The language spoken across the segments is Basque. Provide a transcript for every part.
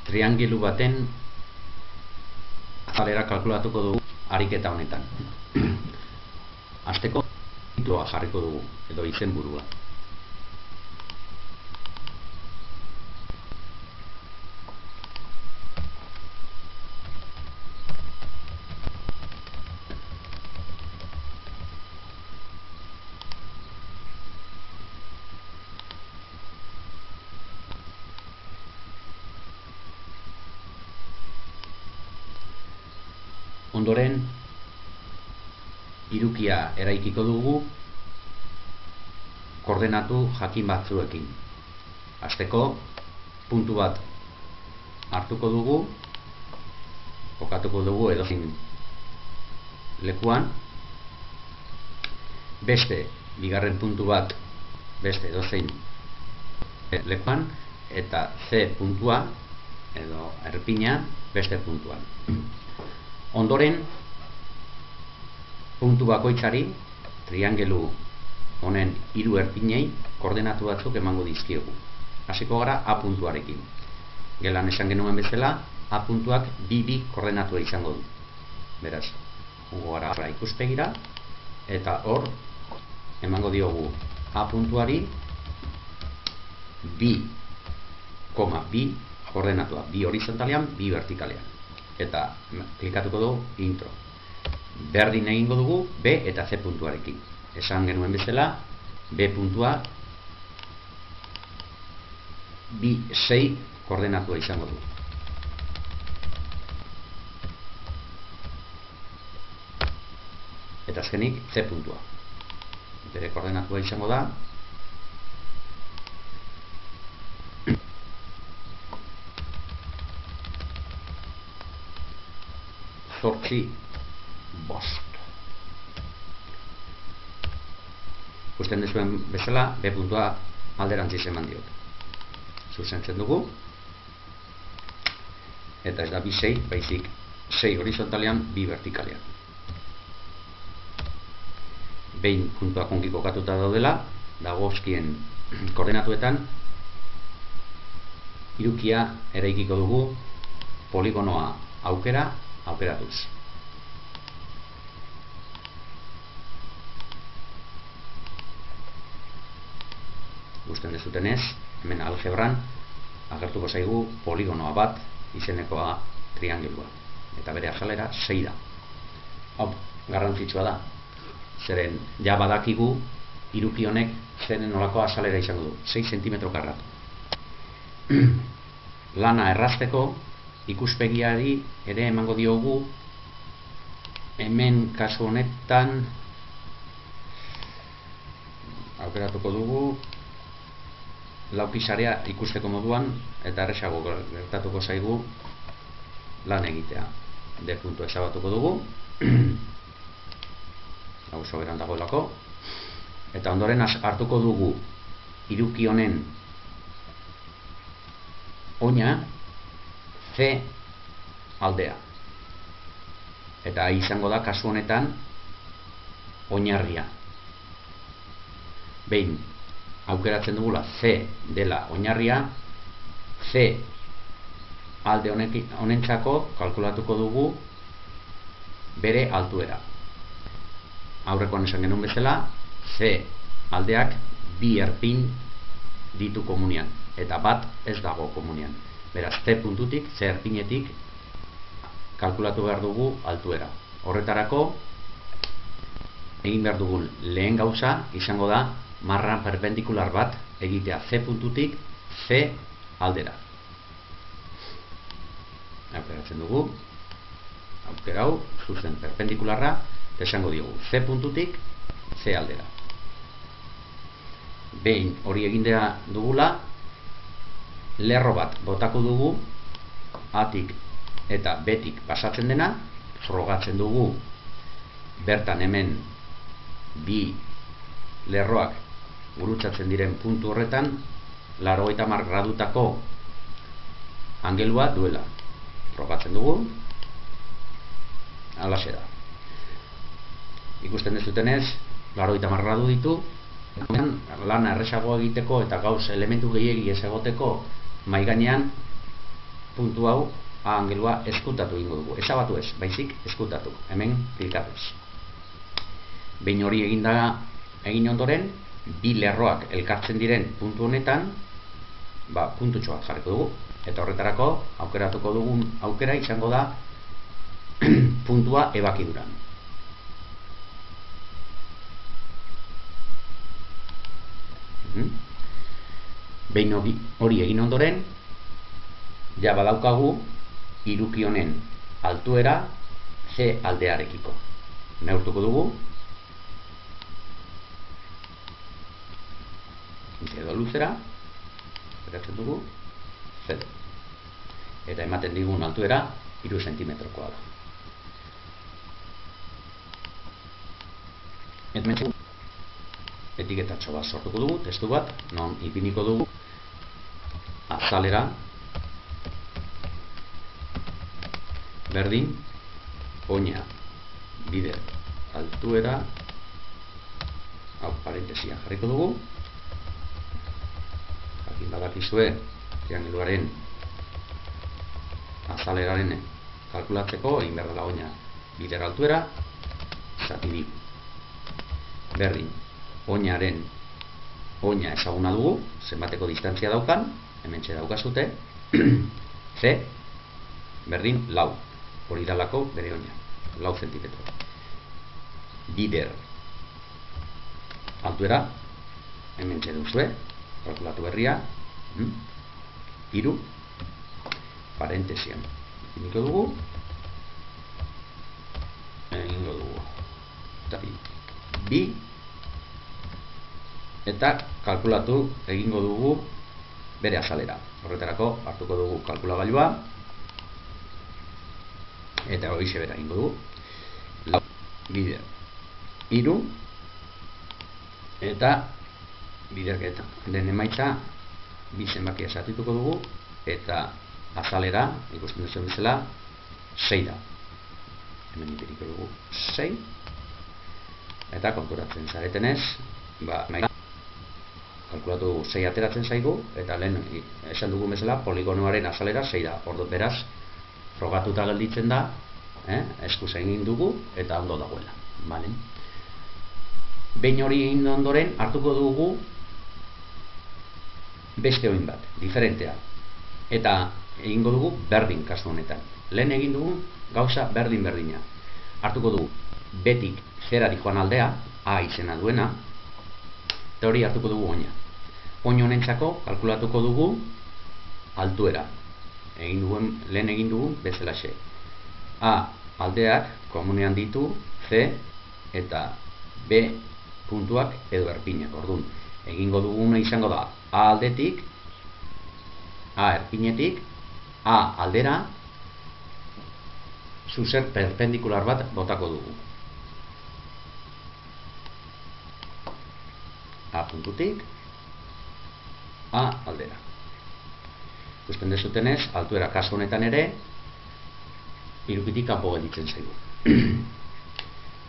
triangelu baten azalera kalkulatuko dugu ariketa honetan. Hasteko titulua jarriko dugu edo izenburua. Ondoren, hirukia eraikiko dugu koordenatu jakin batzuekin. Hasteko, puntu bat hartuko dugu, kokatuko dugu edozein lekuan, beste bigarren puntu bat beste edozein lekuan, eta C puntua edo erpina beste puntuan. Ondoren, puntu bakoitzari, triangelu honen hiru erpinei koordenatu batzuk emango dizkiegu. Hasiko gara A puntuarekin. Gelan esan genuen bezala, A puntuak bi koordenatua izango du. Beraz, joango gara ikuspegira, eta hor emango diogu A puntuari 2,2 koordenatua, bi horizontalean, bi vertikalean. Eta klikatuko dugu intro. Berdin egingo dugu B eta C puntuarekin. Esan genuen bezala, B puntua 6 koordenatua izango du. Eta azkenik C puntua. Bere koordenatua izango da 5. Ikusten duzuen bezala, B puntua alderantziz eman diot. Zuzentzen dugu. Eta ez da 6, baizik 6 horizontalean, 2 vertikalean. Behin puntuak ongi kokatuta daudela, dagozkien koordenatuetan, hirukia eraikiko dugu poligonoa aukeratuz. Gusten dezutenez, hemen algebran agertuko zaigu poligonoa bat izenekoa triangelua. Eta bere azalera 6 da. Hau, garrantzitsua da. Zeren, ja badakigu hiruki honek zeren nolako azalera izango du. 6 cm karratu. Lana errazteko ikuspegiari ere emango diogu, hemen kasu honetan aukeratuko dugu laukisarea ikusteko moduan, eta erresago gertatuko zaigu lan egitea. D puntua ezabatuko dugu, hau soberan dagoelako, eta ondoren hartuko dugu hiruki honen oina C aldea. Eta izango da kasu honetan oinarria. Behin aukeratzen dugula C dela oinarria, C alde honentzako kalkulatuko dugu bere altuera. Aurrekoan esan genuen bezala, C aldeak 2 erpin ditu komunian, eta bat ez dago komunian. Beraz, C puntutik, C erpinetik kalkulatu behar dugu altuera. Horretarako, egin behar dugun lehen gauza izango da marra perpendikular bat egitea C puntutik C aldera. Aukeratzen dugu, aukerau, zuzen perpendikularra, esango diogu C puntutik C aldera. Behin hori egindea dugula, lerro bat botako dugu, A-tik eta B-tik pasatzen dena, frogatzen dugu, bertan hemen bi lerroak gurutzatzen diren puntu horretan 90 gradutako angelua duela. Frogatzen dugu, halaxe da. Ikusten dezutenez, 90 gradu ditu, lana erresago egiteko eta gauz elementu gehiegi ez egoteko mahai gainean puntu hau A angelua eskutatu egingo dugu. Ezabatu ez, baizik eskutatu. Hemen klikatuz. Behin hori egin ondoren, bi lerroak elkartzen diren puntu honetan, puntutxo bat jarriko dugu. Eta horretarako aukeratuko dugun aukera izango da puntua ebakiduran. Behin hori egin ondoren, ja badaukagu hiruki honen altuera C aldearekiko. Neurtuko dugu edo luzera, beratzen dugu C. Eta ematen digun altuera 3 zentimetrokoa da. Etiketatxo bat sortuko dugu, testu bat, non ipiniko dugu azalera berdin oina bider altuera hau parentesia jarriko dugu. Jakin badakizue triangeluaren azaleraren kalkulatzeko egin behar dela oina bider altuera zati bi berdin oinaren oina ezaguna dugu, zenbateko distantzia daukan, hementxe daukazute C berdin lau, hori dalako bere oina, 4 zentimetro. Bider altuera hementxe duzue, kalkulatu berria 3 parentesian egingo dugu eta bi eta kalkulatu egingo dugu bere azalera. Horretarako hartuko dugu kalkulagailua eta horixe bera egingo dugu bider 3 eta biderketa den emaitza bi zenbakia zatituko dugu eta azalera ikusten duzuen bezala 6 da. Hemen ipiniko dugu 6 eta konturatzen zaretenez kalkulatu dugu 6 ateratzen zaigu eta lehen esan dugu bezala poligonoaren azalera 6 da. Ordu beraz frogatuta gelditzen da, eskuz egin dugu eta ondo dagoela. Vale. Behin hori egin ondoren hartuko dugu beste oin bat, diferentea. Eta egingo dugu berdin kasu honetan. Lehen egin dugu gauza berdina. Hartuko dugu betik zerari joan aldea, A izena duena, eta hori hartuko dugu oina. Oin honentzako kalkulatuko dugu altuera. Lehen egin dugu bezalaxe. A aldeak komunean ditu C eta B puntuak edo erpinak. Orduan, egingo duguna izango da A aldetik, A erpinetik, A aldera zuzer perpendikular bat botako dugu. A puntutik A aldera. Ikusten dezutenez, altuera kasu honetan ere hirukitik kanpo gelditzen zaigu.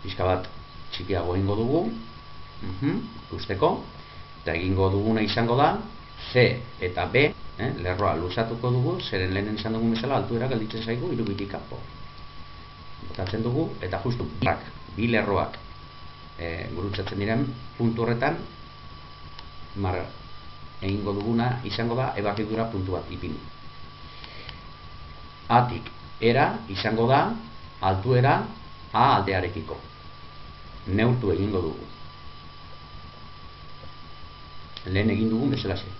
Pixka bat txikiago egingo dugu ikusteko, eta egingo duguna izango da C eta B lerroa luzatuko dugu, zeren lehen esan dugun bezala altuera gelditzen zaigu hirukitik kanpo. Botatzen dugu eta justu bi lerroak gurutzatzen diren puntu horretan egingo duguna izango da ebakidura puntu bat ipini. Atik era izango da altuera A aldearekiko. Neurtu egingo dugu. Lehen egin dugun bezalaxe.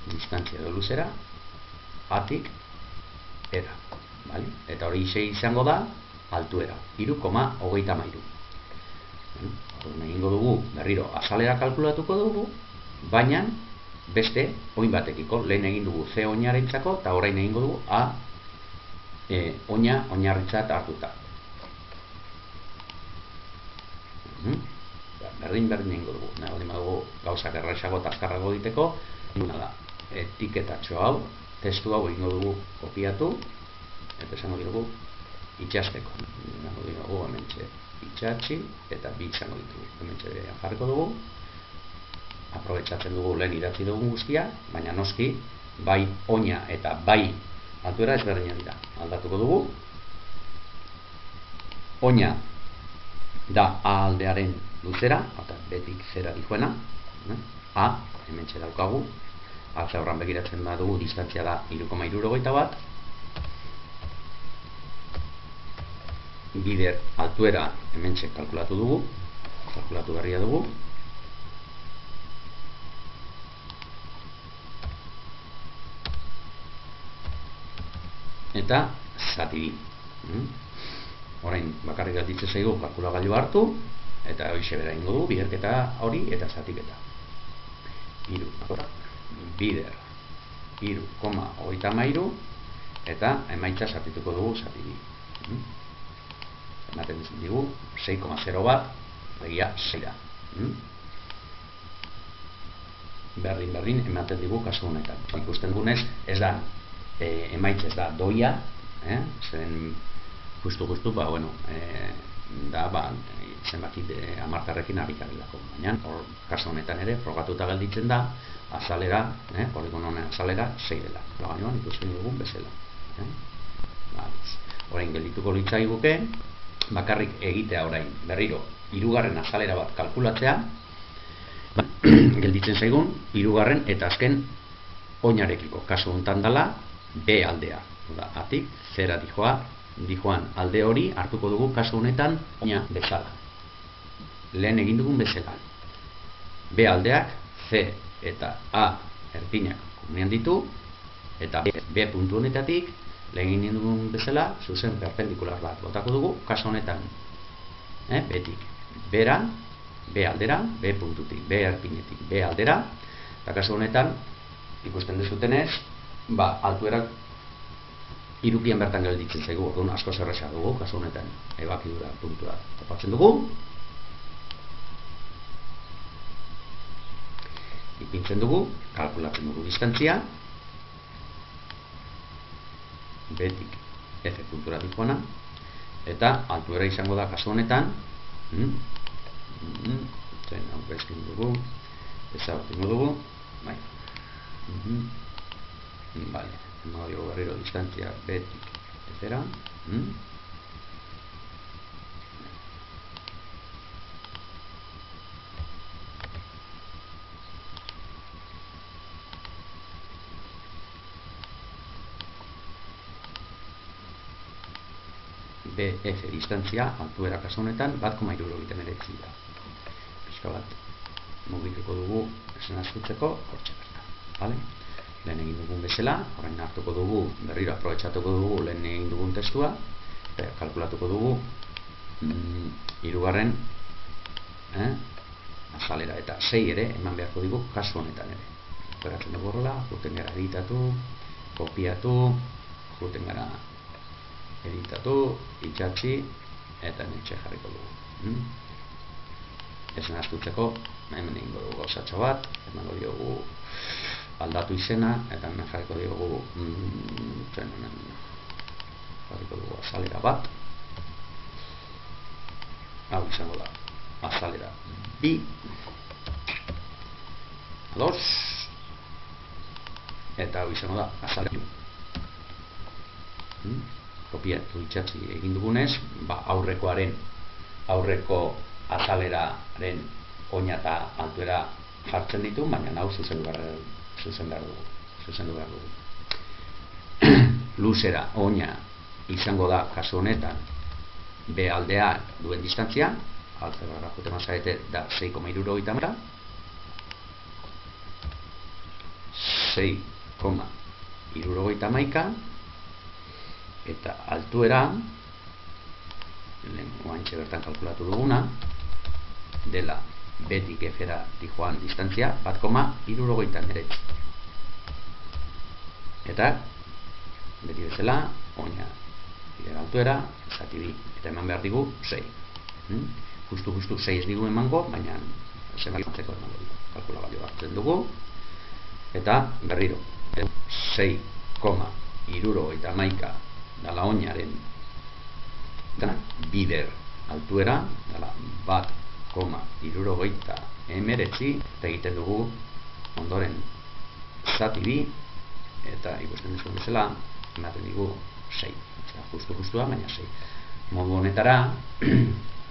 Distantzia edo luzera Atik era. Vale? Eta hori izango da altuera 3,33. Egingo dugu berriro azalera kalkulatuko dugu, baina beste oin batekiko. Lehen egin dugu C oinarentzako eta orain egingo dugu A oinarritzat hartuta. Berdin egingo dugu. Gauzak erraixago eta azkarrago egiteko etiketatxo hau, testu hau egingo dugu kopiatu eta esango dugu itxasteko. Egingo dugu hementxe itxatxi eta bi izango ditugu. Hementxe jarriko dugu, aprobetxatzen dugu lehen idatzi dugun guztia, baina noski bai oina eta bai altuera ezberdinak dira. Aldatuko dugu. Oina da A aldearen luzera, eta betik zera dijoena, A, hemen daukagu, alza horran begiratzen badugu, distantzia da 3,61. Bider altuera hemen kalkulatu dugu, kalkulatu berria dugu. Eta zati bi. Orain bakarrik gelditzen zaigu kalkulagailu hartu, eta hoxe bera ingo du, biderketa hori eta zatiketa. Bider 3,33 eta emaitza zatituko dugu zati bi. Ematen digu 6,0 bat, egia 6 da. Berdin ematen digu kasu honetan. Ikusten dugunez, ez da, emaitza ez da doia, zen justu, da, zenbaki amartarrekin abikarrilako. Baina, kasu honetan ere, frogatuta gelditzen da, azalera, poligono honen azalera, 6 dela. Gainoan ikusten dugun bezala. Orain geldituko litzaiguke, bakarrik egitea orain, berriro, 3. azalera bat kalkulatzea, gelditzen zaigun, 3. eta azken oinarekiko. Kasu honetan dela, B aldea. Atik, zera dijoan alde hori hartuko dugu kasu honetan oina bezala. Lehen egin dugun bezala. B aldeak C eta A erpinak komunian ditu, eta B puntu honetatik lehen egin dugun bezala zuzen perpendikular bat botako dugu, kasu honetan betik bera, B aldera, B puntutik, B erpinetik, B aldera, eta kasu honetan ikusten dezutenez, altuerak irupian bertan gelditzen zaigu, orduan asko zerreza dugu, kasu honetan ebakidura puntua topatzen dugu, ipintzen dugu, kalkulatzen dugu distantzia, betik F puntura dikoana, eta altuera izango da kasu honetan, zen aurkezkin dugu, ezabatzen dugu, vale, emadio berriro distantzia betik ezera, BF distantzia altuera kasu honetan 1,79 da. Pixka bat mugituko dugu esen aztutzeko hortxe bertan. Vale? Lehen egin dugun bezala, orain hartuko dugu, berriro aprobetxatuko dugu lehen egin dugun testua, eta kalkulatuko dugu 3. azalera eta 6 ere eman beharko dugu kasu honetan ere. Beratzen dugu horrela, juten gara editatu, kopiatu, juten gara editatu, itxatzi, eta nintxe jarriko dugu. Ezen astutzeko, hemen egingo dugu gauzatxo bat, emango diogu aldatu izena, eta hemen jarriko diogu jarriko dugu azalera bat. Hau izango da, azalera bi, ados, eta hau izango da, azalera bi. Kopiatu itxatzi egin dugunez, aurreko azaleraren oina eta altuera jartzen ditu, baina hau zuzendu behar dugu. Luzera oina izango da kasu honetan B aldea duen distantzia, altzera joten mazarete da 6,63, 6,63, eta altuera oantxe bertan kalkulatu duguna dela betik efera dijoan distantzia 1,69 eta beti bezala oina bidera altuera zati bi eta eman behar digu 6 justu 6 digu emango, baina zenbakitzeko emango digu kalkulagailu hartzen dugu eta berriro 6,63 dala oinaren bider altuera dala 1,69 eta egiten dugu ondoren zati bi eta ikusten duzu bezala ematen digu 6, justua, baina 6. Modu honetara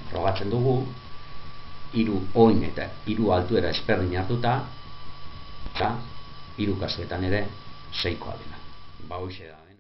frogatzen dugu 3 oin eta 3 altuera ezberdin hartuta, eta 3 kasuetan ere 6koa dela. Hoxe da.